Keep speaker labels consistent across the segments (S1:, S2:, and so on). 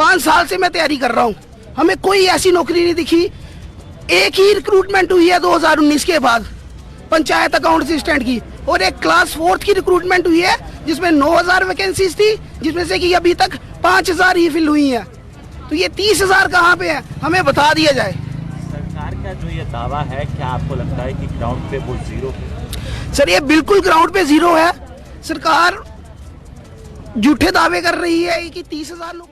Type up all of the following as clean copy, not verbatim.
S1: 5 साल से मैं तैयारी कर रहा हूँ, हमें कोई ऐसी नौकरी नहीं दिखी। एक ही रिक्रूटमेंट हुई है 2019 के बाद पंचायत अकाउंट असिस्टेंट की, और एक क्लास 4th की रिक्रूटमेंट हुई है जिसमें 9000 वैकेंसीज थी, जिसमें से कि अभी तक 5000 ही फिल हुई हैं। तो ये 30,000 कहाँ पे है, हमें बता दिया जाए।
S2: सरकार का जो ये दावा है, क्या आपको लगता है कि ग्राउंड पे वो जीरो है?
S1: सर, ये बिल्कुल ग्राउंड पे जीरो है। सरकार झूठे दावे कर रही है कि 30,000 लोग।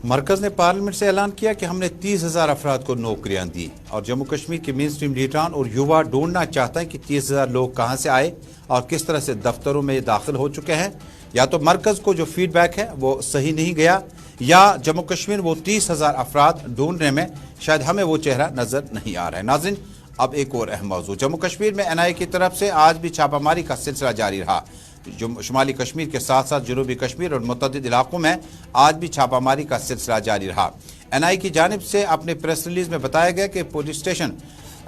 S3: मरकज ने पार्लियामेंट से ऐलान किया कि हमने 30,000 अफराद को नौकरियां दी, और जम्मू कश्मीर के मेन स्ट्रीम लीडरान और युवा ढूंढना चाहते हैं कि 30,000 लोग कहां से आए और किस तरह से दफ्तरों में दाखिल हो चुके हैं। या तो मरकज को जो फीडबैक है वो सही नहीं गया, या जम्मू कश्मीर वो 30,000 अफराद ढूंढने में शायद हमें वो चेहरा नजर नहीं आ रहा है। नाज़रीन, अब एक और अहम मौजू, जम्मू कश्मीर में NIA की तरफ से आज भी छापामारी का सिलसिला जारी रहा। शुमाली कश्मीर के साथ साथ जनूबी कश्मीर और मुतअद्दिद इलाकों में आज भी छापामारी का सिलसिला जारी रहा। NIA की जानिब से अपने प्रेस रिलीज में बताया गया कि पुलिस स्टेशन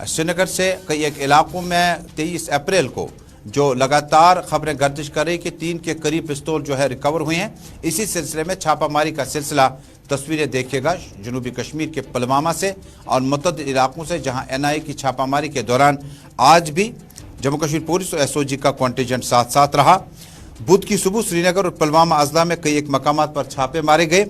S3: श्रीनगर से कई एक इलाकों में 23 अप्रैल को जो लगातार खबरें गर्दिश कर रही कि 3 के करीब पिस्तौल जो है रिकवर हुए हैं। इसी सिलसिले में छापामारी का सिलसिला, तस्वीरें देखिएगा जनूबी कश्मीर के पुलवामा से और मुतअद्दिद इलाकों से, जहां NIA की छापामारी के दौरान आज भी जम्मू कश्मीर पुलिस और SOG का कॉन्टिजेंट साथ साथ रहा। बुध की सुबह श्रीनगर और पुलवामा अजला में कई एक मकामात पर छापे मारे गए।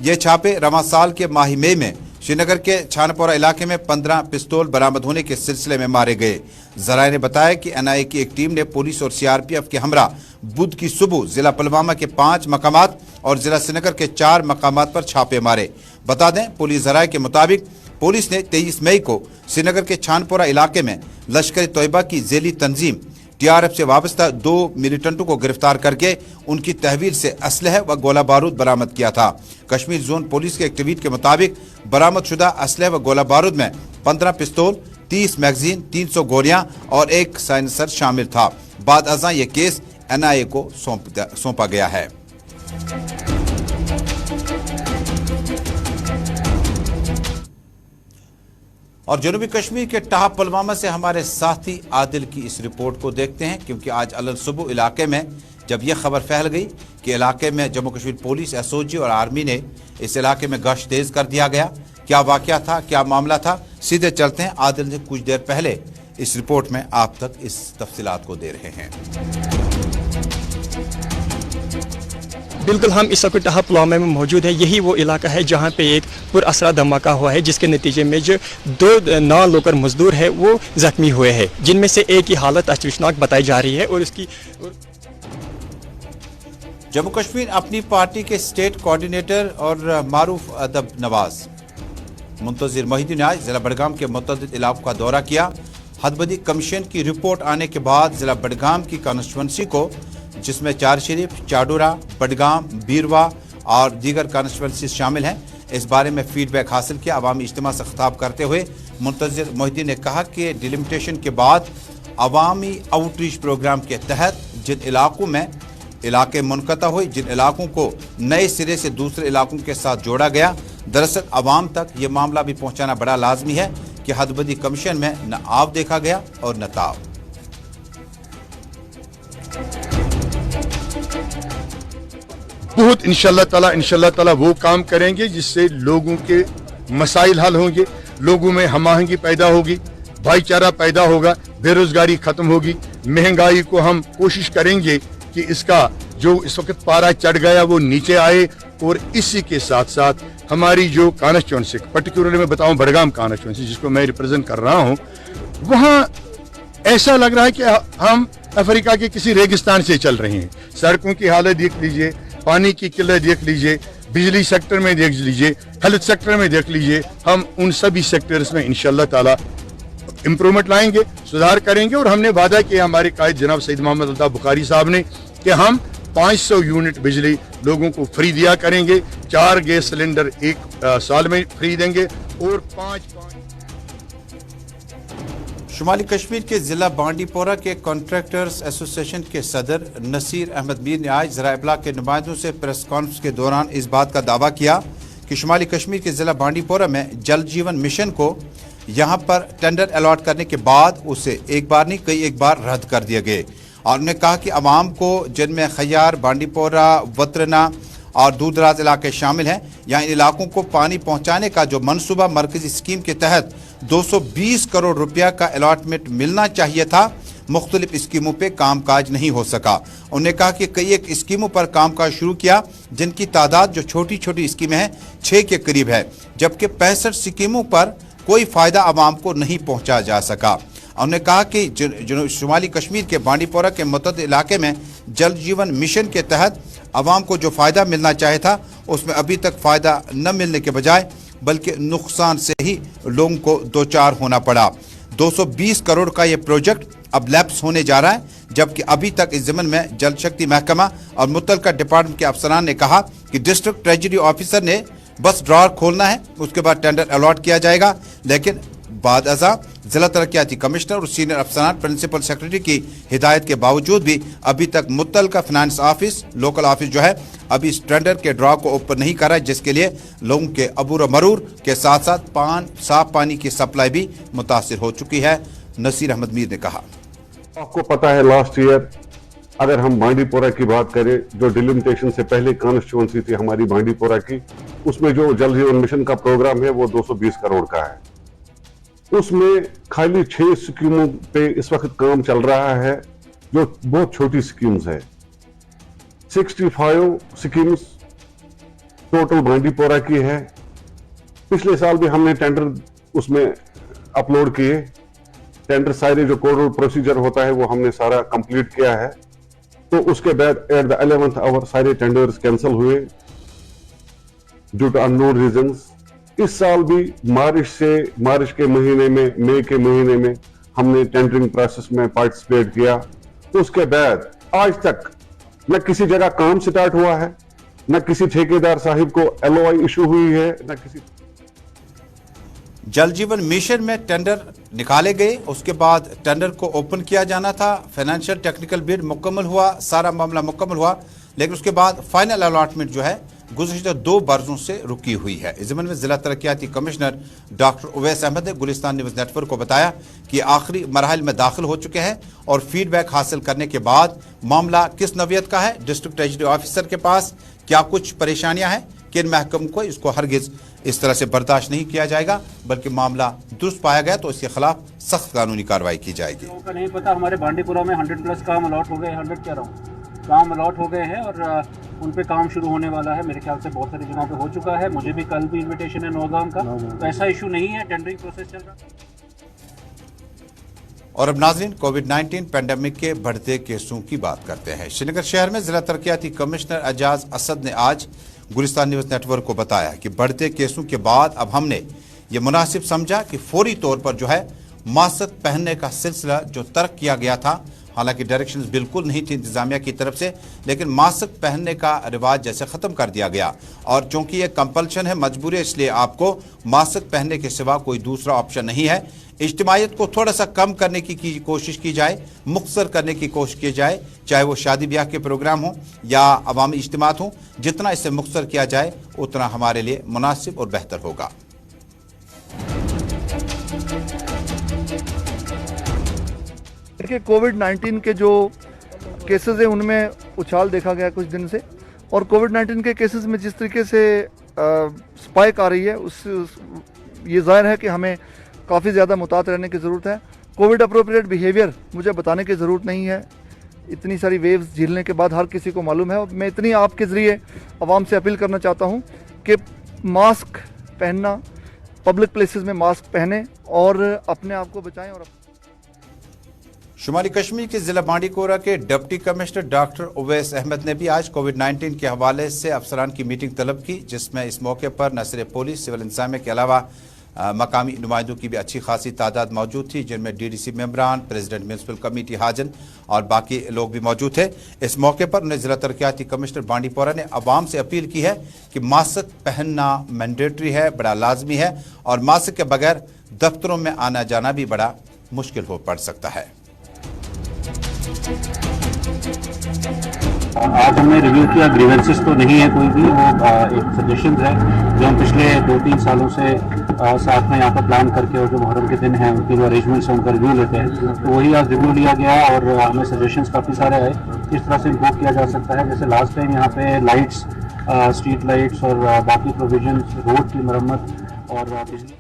S3: ये छापे रवां साल के माह मई में श्रीनगर के छानपोरा इलाके में 15 पिस्तौल बरामद होने के सिलसिले में मारे गए। जराये ने बताया कि NIA की एक टीम ने पुलिस और CRPF के हमरा बुध की सुबह जिला पुलवामा के 5 मकामात और जिला श्रीनगर के 4 मकामात पर छापे मारे। बता दें, पुलिस जराये के मुताबिक पुलिस ने 23 मई को श्रीनगर के छानपोरा इलाके में लश्कर तोयबा की झेली तंजीम TRF से वाबस्ता 2 मिलिटेंटों को गिरफ्तार करके उनकी तहवील से असलह व गोला बारूद बरामद किया था। कश्मीर जोन पुलिस के एक ट्वीट के मुताबिक बरामद शुदा असलह व गोला बारूद में 15 पिस्तौल, 30 मैगजीन, 300 गोलियां और 1 साइलेंसर शामिल था। बाद अज़ां ये केस NIA को सौंपा गया है। और जनूबी कश्मीर के टाह पुलवामा से हमारे साथी आदिल की इस रिपोर्ट को देखते हैं, क्योंकि आज अलल सुबह इलाके में जब यह खबर फैल गई कि इलाके में जम्मू कश्मीर पुलिस, SOG और आर्मी ने इस इलाके में गश्त तेज कर दिया गया। क्या वाकया था, क्या मामला था, सीधे चलते हैं। आदिल ने कुछ देर पहले इस रिपोर्ट में आप तक इस तफसीलात को दे रहे हैं।
S4: बिल्कुल, हम इस वक्त टाह पुलवामा में मौजूद है। यही वो इलाका है जहाँ पे एक पुरअसरा धमाका हुआ है, जिसके नतीजे में जो 2 नौ लोकर मजदूर है वो जख्मी हुए हैं, जिनमें से एक की हालत अचरजनाक बताई जा रही है। और इसकी
S3: जम्मू कश्मीर अपनी पार्टी के स्टेट कोऑर्डिनेटर और मारूफ अदब नवाज मुंतजिर मोहिद्दीन ने आज जिला बडगाम के मुतअद्दिद इलाकों का दौरा किया। हदबदी कमीशन की रिपोर्ट आने के बाद जिला बडगाम की कॉन्स्टिट्यूंसी को, जिसमें चार शरीफ, चाडूरा, बडगाम, बीरवा और दीगर कॉन्स्टिट्यूंसी शामिल हैं, इस बारे में फीडबैक हासिल किया। अवामी इज्तिमा से खिताब करते हुए मुंतजिर मोहिद्दीन ने कहा कि डिलिमिटेशन के बाद अवामी आउटरीच प्रोग्राम के तहत जिन इलाकों में इलाके मुनक़ता हुए, जिन इलाकों को नए सिरे से दूसरे इलाकों के साथ जोड़ा गया, दरअसल अवाम तक ये मामला भी पहुँचाना बड़ा लाजमी है कि हदबदी कमीशन में न आव देखा गया और न ताव।
S5: बहुत इंशाल्लाह ताला वो काम करेंगे जिससे लोगों के मसाइल हल होंगे, लोगों में हमाहंगी पैदा होगी, भाईचारा पैदा होगा, बेरोजगारी खत्म होगी। महंगाई को हम कोशिश करेंगे कि इसका जो इस वक्त पारा चढ़ गया वो नीचे आए। और इसी के साथ साथ हमारी जो कॉन्स्टिट्यूंसी, पर्टिकुलरली मैं बताऊं बडगाम कॉन्स्टिट्यूंसी जिसको मैं रिप्रेजेंट कर रहा हूं, वहां ऐसा लग रहा है कि हम अफ्रीका के किसी रेगिस्तान से चल रहे हैं। सड़कों की हालत देख लीजिए, पानी की किल्लत देख लीजिए, बिजली सेक्टर में देख लीजिए, हेल्थ सेक्टर में देख लीजिए। हम उन सभी सेक्टर्स में इंशाल्लाह ताला इम्प्रूवमेंट लाएंगे, सुधार करेंगे। और हमने वादा किया हमारे कायद जनाब सईद मोहम्मद अल्ताफ बुखारी साहब ने कि हम 500 यूनिट बिजली लोगों को फ्री दिया करेंगे, 4 गैस सिलेंडर 1 साल में फ्री देंगे और 5
S3: शुमाली कश्मीर के जिला बांडीपोरा के कॉन्ट्रैक्टर्स एसोसिएशन के सदर नसीर अहमद मीर ने आज ज़राए इब्लाग के नुमाइंदों से प्रेस कॉन्फ्रेंस के दौरान इस बात का दावा किया कि शुमाली कश्मीर के जिला बांडीपोरा में जल जीवन मिशन को यहाँ पर टेंडर अलॉट करने के बाद उसे एक बार नहीं कई एक बार रद्द कर दिए गए। और उन्होंने कहा कि अवाम को जिनमें खैयार, बांडीपोरा, वतरना اور دور دراز علاقے شامل ہیں. یہاں ان علاقوں کو پانی پہنچانے کا جو منصوبہ مرکزی اسکیم کے تحت 220 کروڑ روپیہ کا الاٹمنٹ ملنا چاہیے تھا، مختلف اسکیموں پہ کام کاج نہیں ہو سکا. انہوں نے کہا کہ کئی ایک اسکیموں پر کام کاج شروع کیا جن کی تعداد جو چھوٹی چھوٹی اسکیمیں ہیں 6 کے قریب ہے، جبکہ 65 اسکیموں پر کوئی فائدہ عوام کو نہیں پہنچا جا سکا. انہوں نے کہا کہ شمالی کشمیر کے بانڈی پورہ کے متعدد علاقے میں جل جیون مشن کے تحت عوام کو جو فائدہ ملنا چاہے تھا اس میں ابھی تک فائدہ نہ ملنے کے بجائے بلکہ نقصان سے ہی لوگوں کو دوچار ہونا پڑا. 220 کروڑ کا یہ پروجیکٹ اب لیپس ہونے جا رہا ہے، جبکہ ابھی تک اس ضمن میں جل شکتی محکمہ اور متعلقہ ڈپارٹمنٹ کے افسران نے کہا کہ ڈسٹرکٹ ٹریجری آفیسر نے بس ڈراور کھولنا ہے، اس کے بعد ٹینڈر الاٹ کیا جائے گا. لیکن بعد ازاں ضلع ترقیاتی کمشنر اور سینئر افسران پرنسپل سیکرٹری کی ہدایت کے باوجود بھی ابھی تک متعلقہ فنانس آفس لوکل آفس جو ہے ابھی اس ٹینڈر کے ڈرا کو اوپن نہیں کر رہا ہے، جس کے لیے لوگوں کے عبور و مرور کے ساتھ ساتھ صاف پانی کی سپلائی بھی متاثر ہو چکی ہے. نصیر احمد میر نے کہا،
S6: آپ کو پتا ہے لاسٹ ایئر اگر ہم بانڈی پورہ کی بات کریں، جو ڈیلیمیٹیشن سے پہلے کانسٹیچوئنسی تھی ہماری بانڈی پورہ کی، اس میں جو جل جیون مشن کا پروگرام ہے وہ 220 کروڑ کا ہے. اس میں خالی 6 سکیموں پہ اس وقت کام چل رہا ہے جو بہت چھوٹی سکیمز ہے. 65 سکیمز ٹوٹل بانڈی پورہ کی ہے. پچھلے سال بھی ہم نے ٹینڈر اس میں اپلوڈ کیے. ٹینڈر سارے جو کوڈل پروسیجر ہوتا ہے وہ ہم نے سارا کمپلیٹ کیا ہے. تو اس کے بعد ایٹ دا 11th آور سارے ٹینڈرز کینسل ہوئے due to unknown reasons. اس سال بھی مارچ کے مہینے میں، مئی کے مہینے میں ہم نے ٹینڈرنگ پروسیس میں پارٹیسپیٹ کیا. اس کے بعد آج تک نہ کسی جگہ کام سٹارٹ ہوا ہے، نہ کسی ٹھیکیدار صاحب کو LOI ایشو ہوئی ہے، نہ کسی.
S3: جل جیون مشن میں ٹینڈر نکالے گئے، اس کے بعد ٹینڈر کو اوپن کیا جانا تھا، فائنینشیل ٹیکنیکل بڈ مکمل ہوا، سارا معاملہ مکمل ہوا، لیکن اس کے بعد فائنل الاٹمنٹ جو ہے گزشتہ 2 برسوں سے رکی ہوئی ہے. اس ضمن میں ضلع ترقیاتی کمشنر ڈاکٹر اویس احمد نے گلستان نیوز نیٹ ورک کو بتایا کہ آخری مراحل میں داخل ہو چکے ہیں اور فیڈ بیک حاصل کرنے کے بعد معاملہ کس نوعیت کا ہے، ڈسٹرکٹ ٹریجری آفیسر کے پاس کیا کچھ پریشانیاں ہیں، کن محکموں کو اس کو ہرگز اس طرح سے برداشت نہیں کیا جائے گا، بلکہ معاملہ درست پایا گیا تو اس کے خلاف سخت قانونی کارروائی کی جائے گی.
S7: لوگوں کا نہیں پتا، ہمارے بانڈی پورہ میں 100+ کام الاٹ ہو گئے، 100 کہہ رہا ہوں کام الاٹ ہو گئے ہیں اور ان پہ کام شروع ہونے والا ہے. میرے خیال سے بہت ساری جگہوں پہ ہو چکا ہے. مجھے بھی کل بھی انویٹیشن ہے نوگام کا، تو ایسا ایشو نہیں ہے، ٹینڈرنگ پروسیس چل رہا ہے.
S3: اور اب ناظرین کووڈ-19 پینڈیمک کے بڑھتے کیسوں کی بات کرتے ہیں. شری نگر شہر میں ضلع ترقیاتی کمشنر اعجاز اسد نے آج گلستان نیوز نیٹ ورک کو بتایا کہ بڑھتے کیسوں کے بعد اب ہم نے یہ مناسب سمجھا کہ فوری طور پر جو ہے ماسک پہننے کا سلسلہ جو ترک کیا گیا تھا، حالانکہ ڈائریکشنز بالکل نہیں تھی انتظامیہ کی طرف سے، لیکن ماسک پہننے کا رواج جیسے ختم کر دیا گیا. اور چونکہ یہ کمپلشن ہے، مجبوری ہے، اس لیے آپ کو ماسک پہننے کے سوا کوئی دوسرا آپشن نہیں ہے. اجتماعیت کو تھوڑا سا کم کرنے کی کوشش کی جائے، مختصر کرنے کی کوشش کی جائے، چاہے وہ شادی بیاہ کے پروگرام ہوں یا عوامی اجتماعات ہوں. جتنا اسے مختصر کیا جائے اتنا ہمارے لیے مناسب اور بہتر ہوگا.
S8: کہ کووڈ-19 کے جو کیسز ہیں ان میں اچھال دیکھا گیا کچھ دن سے، اور کووڈ-19 کے کیسز میں جس طریقے سے سپائک آ رہی ہے یہ ظاہر ہے کہ ہمیں کافی زیادہ محتاط رہنے کی ضرورت ہے. کووڈ اپروپریٹ بیہیویئر مجھے بتانے کی ضرورت نہیں ہے، اتنی ساری ویوز جھیلنے کے بعد ہر کسی کو معلوم ہے. اور میں اتنی آپ کے ذریعے عوام سے اپیل کرنا چاہتا ہوں کہ ماسک پہننا، پبلک پلیسز میں ماسک پہنیں اور اپنے آپ کو بچائیں. اور
S3: شمالی کشمیر کے ضلع بانڈی پورہ کے deputy commissioner doctor Awais Ahmad نے بھی آج کووڈ-19 کے حوالے سے افسران کی میٹنگ طلب کی، جس میں اس موقع پر نہ صرف پولیس، سول انتظامیہ کے علاوہ مقامی نمائندوں کی بھی اچھی خاصی تعداد موجود تھی، جن میں DDC ممبران، پریزیڈنٹ میونسپل کمیٹی حاجن اور باقی لوگ بھی موجود تھے. اس موقع پر انہیں ضلع ترقیاتی کمشنر بانڈی پورہ نے عوام سے اپیل کی ہے کہ ماسک پہننا مینڈیٹری ہے، بڑا لازمی ہے، اور ماسک کے بغیر دفتروں میں آنا جانا بھی بڑا مشکل ہو پڑ سکتا ہے.
S7: آج ہم نے ریویو کیا، گریونسز تو نہیں ہے کوئی بھی، وہ ایک سجیشنز ہے جو ہم پچھلے 2-3 سالوں سے ساتھ میں یہاں پر پلان کر کے، اور جو محرم کے دن ہیں ان کی جو ارینجمنٹس ہیں ان کا ریویو لیتے ہیں، تو وہی آج ریویو لیا گیا اور ہمیں سجیشنز کافی سارے آئے کس طرح سے امپروو کیا جا سکتا ہے. جیسے لاسٹ ٹائم یہاں پہ لائٹس स्ट्रीट लाइट्स और बाकी प्रोविजंस, रोड की मरम्मत और बिजली।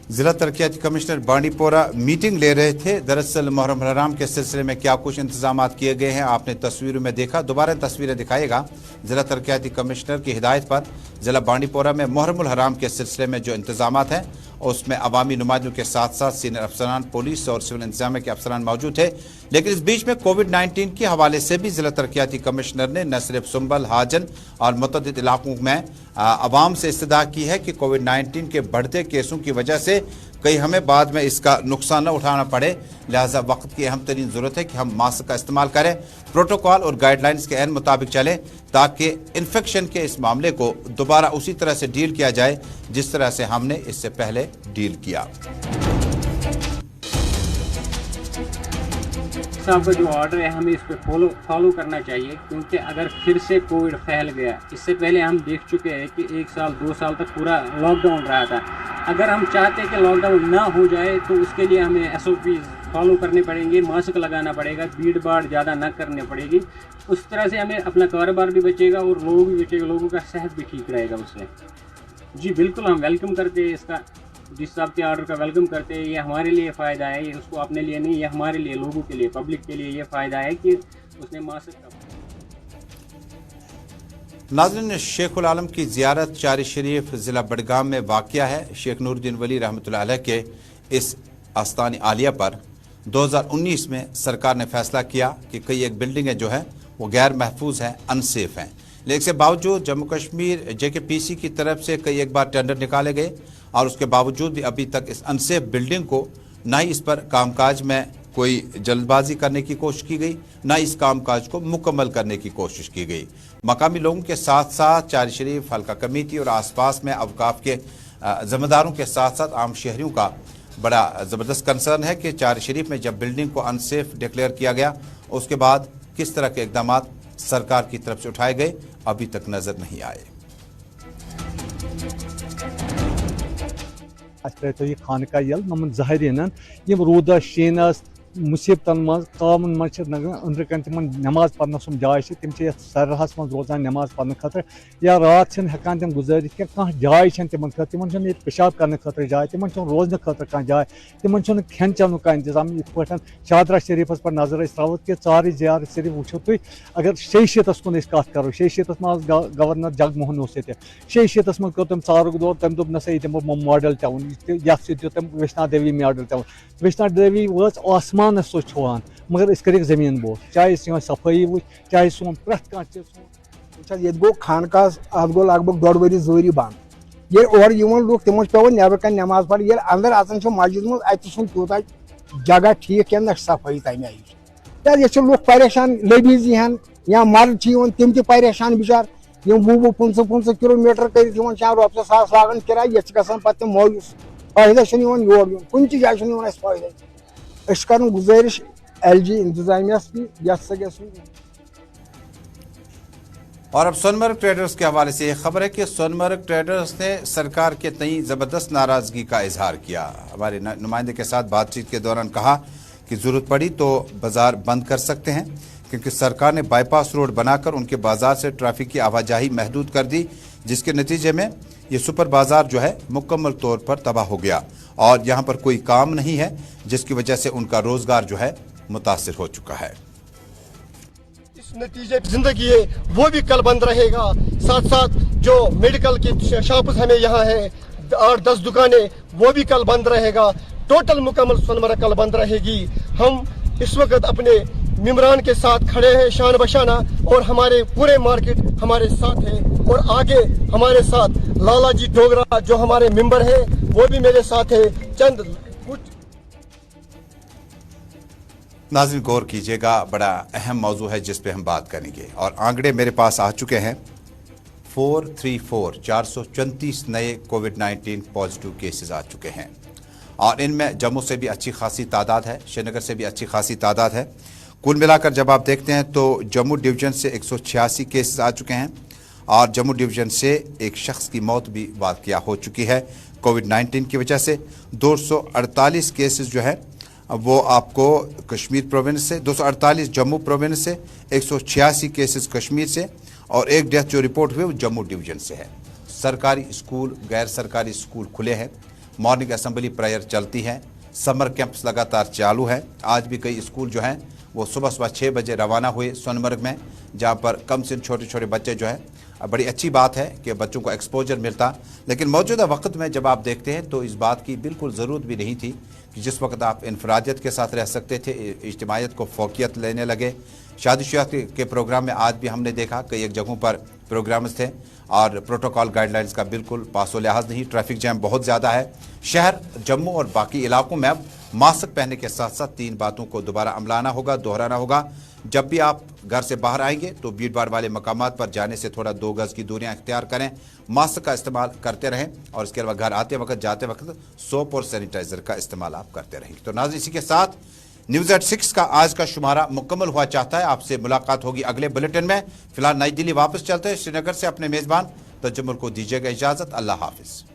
S3: जिला तरक्याती कमिश्नर बांडीपोरा मीटिंग ले रहे थे। दरअसल मुहर्रम हराम के सिलसिले में क्या कुछ इंतजाम किए गए हैं आपने तस्वीरों में देखा। दोबारा तस्वीरें दिखाएगा। जिला तरक्याती कमिश्नर की हिदायत पर जिला बांडीपोरा में मुहर्रम हराम के सिलसिले में जो इंतजाम हैं उसमें अवामी नुमाइंदों के साथ साथ सीनियर अफसरान, पुलिस और सिविल इंतजामिया के अफसरान मौजूद थे। लेकिन इस बीच में कोविड-19 के हवाले से भी जिला तरक्याती कमिश्नर ने न सिर्फ सुंबल, हाजन और मुतअद्दिद इलाकों में अवाम से इस्तदा की है कि कोविड-19 के बढ़ते केसों की वजह से कहीं हमें बाद में इसका नुकसान न उठाना पड़े, लिहाजा वक्त की अहम तरीन ज़रूरत है कि हम मास्क का इस्तेमाल करें, प्रोटोकॉल और गाइडलाइंस के ऐन मुताबिक चलें, ताकि इन्फेक्शन के इस मामले को दोबारा उसी तरह से डील किया जाए जिस तरह से हमने इससे पहले डील किया।
S7: साहब का जो ऑर्डर है हमें इस पर फॉलो करना चाहिए, क्योंकि अगर फिर से कोविड फैल गया, इससे पहले हम देख चुके हैं कि 1 साल 2 साल तक पूरा लॉकडाउन रहा था। अगर हम चाहते हैं कि लॉकडाउन ना हो जाए तो उसके लिए हमें SOP फॉलो करने पड़ेंगे, मास्क लगाना पड़ेगा, भीड़ भाड़ ज़्यादा ना करनी पड़ेगी। उस तरह से हमें अपना कारोबार भी बचेगा और लोग भी बचेगा, लोगों का सेहत भी ठीक रहेगा उससे। जी बिल्कुल, हम वेलकम करते हैं इसका, जिस साहब के ऑर्डर का वेलकम करते हैं। ये हमारे लिए फ़ायदा है, ये उसको अपने लिए नहीं, ये हमारे लिए, लोगों के लिए, पब्लिक के लिए ये फ़ायदा है कि उसने मास्क का।
S3: नाज़रीन, शेखुल आलम की ज़ियारत चारी शरीफ ज़िला बडगाम में वाक़या है। शेख नूरुद्दीन वली रहमतुल्लाह अलैह के इस आस्तान आलिया पर 2019 में सरकार ने फैसला किया कि कई एक बिल्डिंगें जो हैं वो गैर महफूज हैं, अनसेफ हैं। लेकिन इसके बावजूद जम्मू कश्मीर JKPC की तरफ से कई एक बार टेंडर निकाले गए और उसके बावजूद भी अभी तक इस अनसेफ बिल्डिंग को ना ही इस पर कामकाज में कोई जल्दबाजी करने की कोशिश की गई, ना इस कामकाज को मुकम्मल करने की कोशिश की गई। मकामी लोगों के साथ साथ चारी शरीफ हल्का कमेटी और आसपास में अवकाफ के ज़िम्मेदारों के साथ साथ आम शहरियों का बड़ा ज़बरदस्त कंसर्न है कि चारी शरीफ में जब बिल्डिंग को अनसेफ डिक्लेयर किया गया उसके बाद किस तरह के इकदाम सरकार की तरफ से उठाए गए अभी तक नजर नहीं आए।
S9: ये खानका यल नमन ज़ाहिरीन यम रूदा शीनस मुसीबतन मज कामन मज अंदर कन तिमन नमाज पढ़ना सुम जाय तम सरहस मज रोजान नमाज पढ़ने खतर या रात हेकान तम गुजारित कह जाय तिमन तिमन पेशाब करने खतर जाय, तिमन रोजन खतर कह जाय, तिमन खेन चेन का इंतजाम। इत पे शादरा शरीफस पर नजर त्रो कि चार जियार शरीफ वो तुम अगर 600 कुन कत करो, 600 मज गवर्नर जगमोहन ये 600 मज कर तम चारुक दौर, तम दोप नसा दिमो मॉडल टाउन ये दिम वैष्णो देवी मॉडल टाउन। वैष्णो देवी वो आसमान सो छुआन मगर इस कर जमीन बोल, चाहे सफाई वो चाहे सोन प्रत ये
S10: गो खानका अत गो लगभग 1.5 वरी 2 वरी बंद। ये और लूक तिमो पे नबर कन नमाज पढ़, ये अंदर आसान मस्जिद मज अत तूत जगह ठीक क्या न सफाई तमें आई ये लूक परेशान, लेडीज यहन या मर्द तम त परेशान बिचार, 20-25 किलोमीटर कर रॉपस 1,000 लागन किराय, ये पे मायूस, फायदा योर कुन जाए फायदा। कर गुजारिश LG इंतजामिया की।
S3: और अब सोनमर्ग ट्रेडर्स के हवाले से एक खबर है कि सोनमर्ग ट्रेडर्स ने सरकार के तई जबरदस्त नाराजगी का इजहार किया। हमारे नुमाइंदे के साथ बातचीत के दौरान कहा कि जरूरत पड़ी तो बाजार बंद कर सकते हैं, क्योंकि सरकार ने बाईपास रोड बनाकर उनके बाजार से ट्रैफिक की आवाजाही महदूद कर दी, जिसके नतीजे में ये सुपर बाजार जो है मुकम्मल तौर पर तबाह हो गया और यहाँ पर कोई काम नहीं है, जिसकी वजह से उनका रोजगार जो है मुतासिर हो चुका है।
S11: इस नतीजे जिंदगी है वो भी कल बंद रहेगा। साथ साथ जो मेडिकल की शॉप्स हमें यहाँ है 8-10 दुकानें, वो भी कल बंद रहेगा। टोटल मुकम्मल सोनमर्ग कल बंद रहेगी। हम इस वक्त अपने मिम्बरान के साथ खड़े हैं शान बशाना, और हमारे पूरे मार्केट हमारे साथ है, और आगे हमारे साथ लाला जी डोगरा जो हमारे मेंबर हैं वो भी मेरे साथ है। चंद कुछ
S3: नाज़रीन गौर कीजिएगा, बड़ा अहम मौजू है जिस पे हम बात करेंगे। और आंकड़े मेरे पास आ चुके हैं 434 नए कोविड-19 पॉजिटिव केसेस आ चुके हैं, और इनमें जम्मू से भी अच्छी खासी तादाद है, श्रीनगर से भी अच्छी खासी तादाद है। कुल मिलाकर जब आप देखते हैं तो जम्मू डिवीज़न से 186 केसेस आ चुके हैं, और जम्मू डिवीज़न से एक शख्स की मौत भी वाक़या हो चुकी है कोविड-19 की वजह से। 248 केसेस जो है वो आपको कश्मीर प्रोविंस से, 248 जम्मू प्रोविंस से, 186 केसेस कश्मीर से, और एक डेथ जो रिपोर्ट हुई वो जम्मू डिवीजन से है। सरकारी स्कूल, गैर सरकारी स्कूल खुले हैं, मॉर्निंग असेंबली प्रेयर चलती है, समर कैंप्स लगातार चालू है। आज भी कई स्कूल जो हैं वो सुबह 6 बजे रवाना हुए सोनमर्ग में, जहां पर कम से छोटे छोटे बच्चे जो हैं, बड़ी अच्छी बात है कि बच्चों को एक्सपोजर मिलता। लेकिन मौजूदा वक्त में जब आप देखते हैं तो इस बात की बिल्कुल ज़रूरत भी नहीं थी कि जिस वक्त आप इनफरादियत के साथ रह सकते थे, इज्तिमायत को फोकियत लेने लगे। शादी शुदा के प्रोग्राम में आज भी हमने देखा कई एक जगहों पर प्रोग्राम्स थे और प्रोटोकॉल गाइडलाइंस का बिल्कुल पासो लिहाज नहीं। ट्रैफिक जैम बहुत ज़्यादा है। शहर जम्मू और बाकी इलाकों में अब मास्क पहनने के साथ साथ 3 बातों को दोबारा अमलाना होगा, दोहराना होगा। जब भी आप घर से बाहर आएंगे तो भीड़ भाड़ वाले मकामात पर जाने से थोड़ा 2 गज की दूरियां इख्तियार करें, मास्क का इस्तेमाल करते रहें और इसके अलावा घर आते वक्त जाते वक्त सोप और सैनिटाइजर का इस्तेमाल आप करते रहेंगे। तो नाज़रीन, इसी के साथ न्यूज़ एट 6 का आज का शुमारा मुकम्मल हुआ चाहता है। आपसे मुलाकात होगी अगले बुलेटिन में। फिलहाल नई दिल्ली वापस चलते हैं। श्रीनगर से अपने मेज़बान तजम्मुल को दीजिएगा इजाज़त। अल्लाह हाफिज़।